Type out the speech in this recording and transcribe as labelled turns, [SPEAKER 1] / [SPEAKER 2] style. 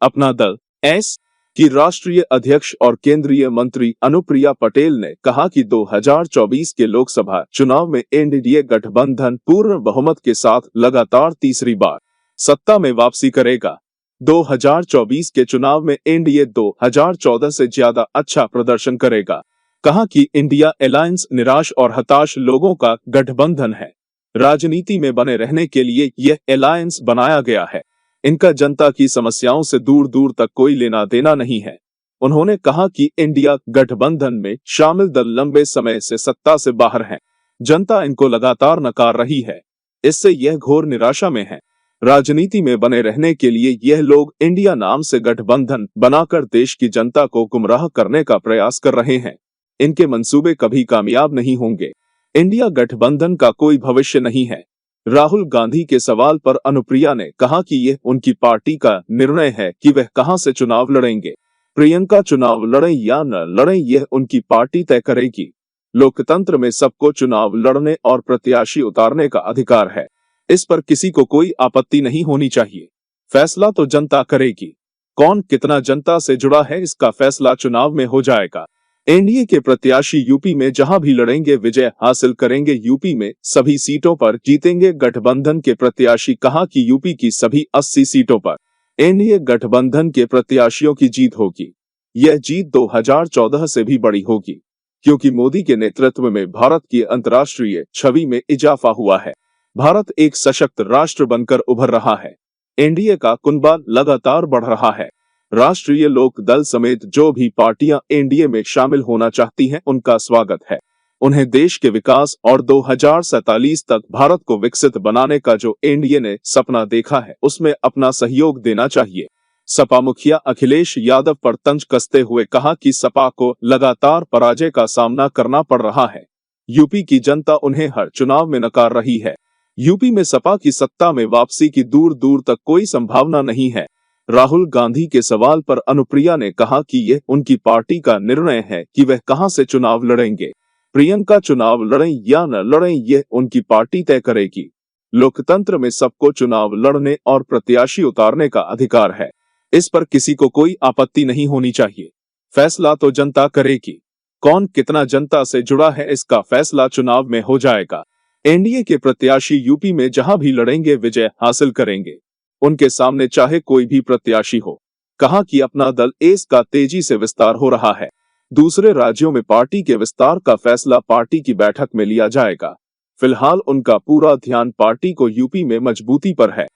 [SPEAKER 1] अपना दल एस की राष्ट्रीय अध्यक्ष और केंद्रीय मंत्री अनुप्रिया पटेल ने कहा कि 2024 के लोकसभा चुनाव में एनडीए गठबंधन पूर्ण बहुमत के साथ लगातार तीसरी बार सत्ता में वापसी करेगा। 2024 के चुनाव में एनडीए 2014 से ज्यादा अच्छा प्रदर्शन करेगा। कहा कि इंडिया अलायंस निराश और हताश लोगों का गठबंधन है। राजनीति में बने रहने के लिए यह अलायंस बनाया गया है। इनका जनता की समस्याओं से दूर दूर तक कोई लेना देना नहीं है। उन्होंने कहा कि इंडिया गठबंधन में शामिल दल लंबे समय से सत्ता से बाहर हैं। जनता इनको लगातार नकार रही है। इससे यह घोर निराशा में है। राजनीति में बने रहने के लिए यह लोग इंडिया नाम से गठबंधन बनाकर देश की जनता को गुमराह करने का प्रयास कर रहे हैं। इनके मंसूबे कभी कामयाब नहीं होंगे। इंडिया गठबंधन का कोई भविष्य नहीं है। राहुल गांधी के सवाल पर अनुप्रिया ने कहा कि यह उनकी पार्टी का निर्णय है कि वह कहां से चुनाव लड़ेंगे। प्रियंका चुनाव लड़ें या न लड़ें यह उनकी पार्टी तय करेगी। लोकतंत्र में सबको चुनाव लड़ने और प्रत्याशी उतारने का अधिकार है। इस पर किसी को कोई आपत्ति नहीं होनी चाहिए। फैसला तो जनता करेगी। कौन कितना जनता से जुड़ा है इसका फैसला चुनाव में हो जाएगा। एनडीए के प्रत्याशी यूपी में जहां भी लड़ेंगे विजय हासिल करेंगे। यूपी में सभी सीटों पर जीतेंगे। गठबंधन के प्रत्याशी कहा कि यूपी की सभी 80 सीटों पर एनडीए गठबंधन के प्रत्याशियों की जीत होगी। यह जीत 2014 से भी बड़ी होगी, क्योंकि मोदी के नेतृत्व में भारत की अंतर्राष्ट्रीय छवि में इजाफा हुआ है। भारत एक सशक्त राष्ट्र बनकर उभर रहा है। एनडीए का कुनबा लगातार बढ़ रहा है। राष्ट्रीय लोक दल समेत जो भी पार्टियां एनडीए में शामिल होना चाहती हैं, उनका स्वागत है। उन्हें देश के विकास और 2047 तक भारत को विकसित बनाने का जो एनडीए ने सपना देखा है, उसमें अपना सहयोग देना चाहिए। सपा मुखिया अखिलेश यादव पर तंज कसते हुए कहा कि सपा को लगातार पराजय का सामना करना पड़ रहा है। यूपी की जनता उन्हें हर चुनाव में नकार रही है। यूपी में सपा की सत्ता में वापसी की दूर दूर तक कोई संभावना नहीं है। राहुल गांधी के सवाल पर अनुप्रिया ने कहा कि यह उनकी पार्टी का निर्णय है कि वह कहां से चुनाव लड़ेंगे। प्रियंका चुनाव लड़ें या न लड़ें यह उनकी पार्टी तय करेगी। लोकतंत्र में सबको चुनाव लड़ने और प्रत्याशी उतारने का अधिकार है। इस पर किसी को कोई आपत्ति नहीं होनी चाहिए। फैसला तो जनता करेगी। कौन कितना जनता से जुड़ा है इसका फैसला चुनाव में हो जाएगा। एनडीए के प्रत्याशी यूपी में जहां भी लड़ेंगे विजय हासिल करेंगे। उनके सामने चाहे कोई भी प्रत्याशी हो। कहा कि अपना दल एस का तेजी से विस्तार हो रहा है। दूसरे राज्यों में पार्टी के विस्तार का फैसला पार्टी की बैठक में लिया जाएगा। फिलहाल उनका पूरा ध्यान पार्टी को यूपी में मजबूती पर है।